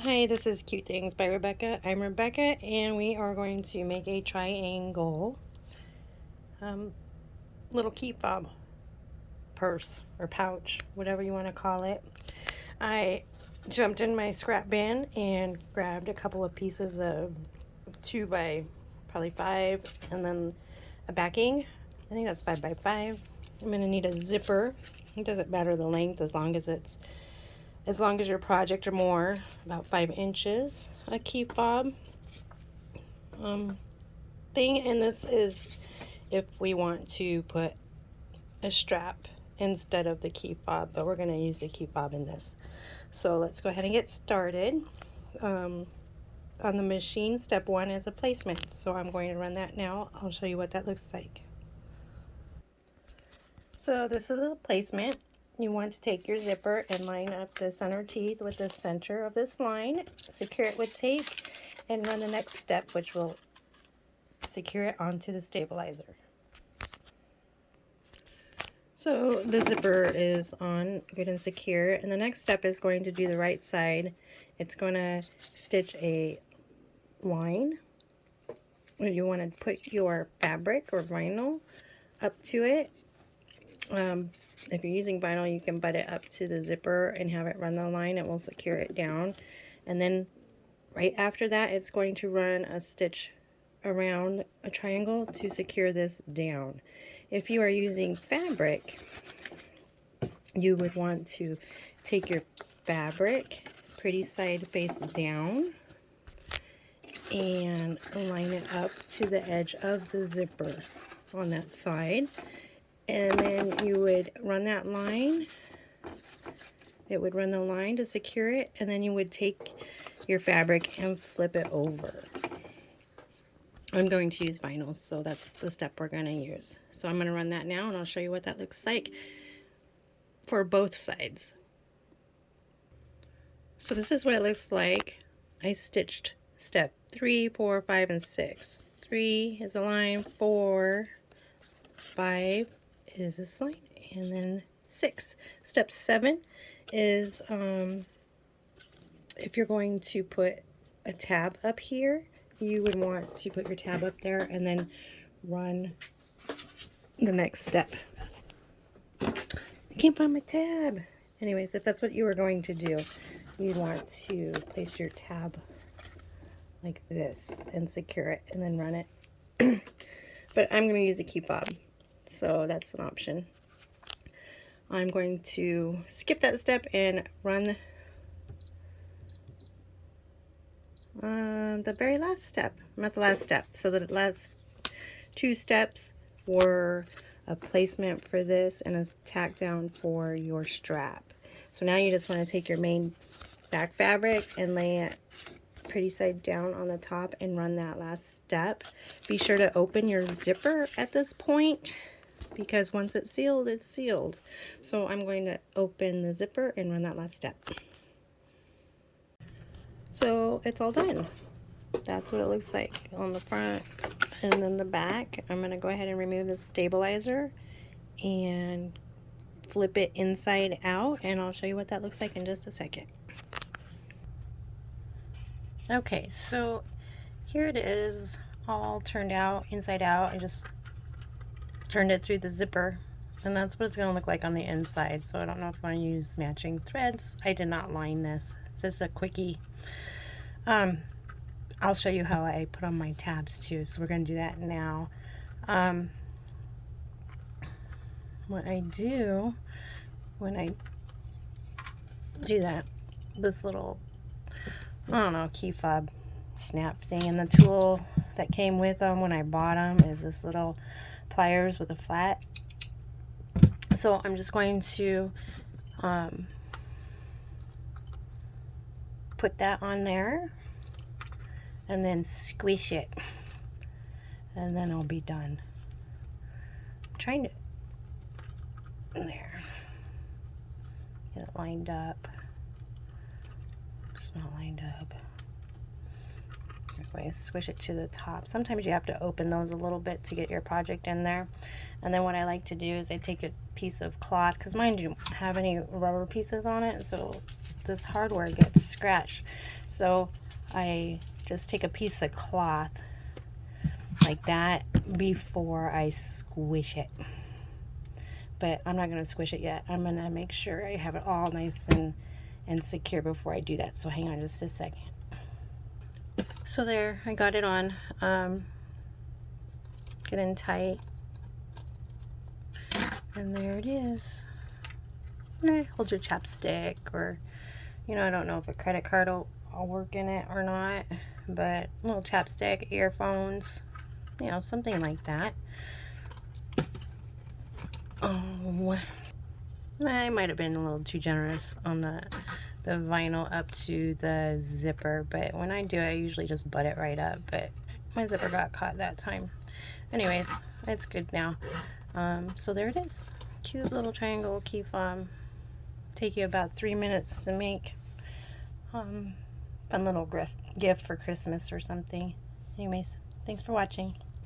Hi, this is Cute Things by Rebecca. I'm Rebecca, and we are going to make a triangle um, little key fob purse or pouch, whatever you want to call it. I jumped in my scrap bin and grabbed a couple of pieces of 2 by probably 5, and then a backing. I think that's 5 by 5. I'm going to need a zipper. It doesn't matter the length as long as your project or more, about 5 inches. A key fob thing, and this is if we want to put a strap instead of the key fob, but we're going to use the key fob in this. So let's go ahead and get started. On the machine, step 1 is a placement, so I'm going to run that now. I'll show you what that looks like. So this is a placement. You want to take your zipper and line up the center teeth with the center of this line, secure it with tape, and run the next step, which will secure it onto the stabilizer. So the zipper is on good and secure, and the next step is going to do the right side. It's going to stitch a line. You want to put your fabric or vinyl up to it. If you're using vinyl, you can butt it up to the zipper and have it run the line. It will secure it down. And then right after that, it's going to run a stitch around a triangle to secure this down. If you are using fabric, you would want to take your fabric pretty side face down and line it up to the edge of the zipper on that side, and then you would run that line. It would run the line to secure it, and then you would take your fabric and flip it over. I'm going to use vinyl, so that's the step we're going to use. So I'm going to run that now, and I'll show you what that looks like for both sides. So this is what it looks like. I stitched step 3, 4, 5, and 6. 3 is a line, 4, 5 is this line, and then 6. Step 7 is if you're going to put a tab up here, you would want to put your tab up there and then run the next step. I can't find my tab. Anyways, if that's what you were going to do, you'd want to place your tab like this and secure it and then run it. But I'm going to use a key fob, so that's an option. I'm going to skip that step and run the very last step. I'm at the last step. So the last 2 steps were a placement for this and a tack down for your strap. So now you just want to take your main back fabric and lay it pretty side down on the top and run that last step. Be sure to open your zipper at this point, because once it's sealed, it's sealed. So I'm going to open the zipper and run that last step. So it's all done. That's what it looks like on the front and then the back. I'm going to go ahead and remove the stabilizer and flip it inside out, and I'll show you what that looks like in just a second. Okay, so here it is all turned out inside out. I just turned it through the zipper, and that's what it's going to look like on the inside. So I don't know if I want to use matching threads. I did not line this. This is a quickie. I'll show you how I put on my tabs too, so we're going to do that now. What I do when I do that, this little, I don't know, key fob snap thing, and the tool that came with them when I bought them is this little pliers with a flat. So I'm just going to put that on there and then squish it, and then I'll be done. I'm trying to, there, get it lined up. It's not lined up. Anyway, squish it to the top. Sometimes you have to open those a little bit to get your project in there. And then what I like to do is I take a piece of cloth, because mine don't have any rubber pieces on it, so this hardware gets scratched. So I just take a piece of cloth like that before I squish it. But I'm not going to squish it yet. I'm going to make sure I have it all nice and secure before I do that. So hang on just a second. So there, I got it on. Getting tight. And there it is. And it holds your chapstick, or, you know, I don't know if a credit card will work in it or not, but a little chapstick, earphones, you know, something like that. Oh, I might have been a little too generous on the vinyl up to the zipper, but when I do it, I usually just butt it right up, but my zipper got caught that time. Anyways, it's good now. So there it is. Cute little triangle key fob. Take you about 3 minutes to make. Fun little gift for Christmas or something. Anyways, thanks for watching.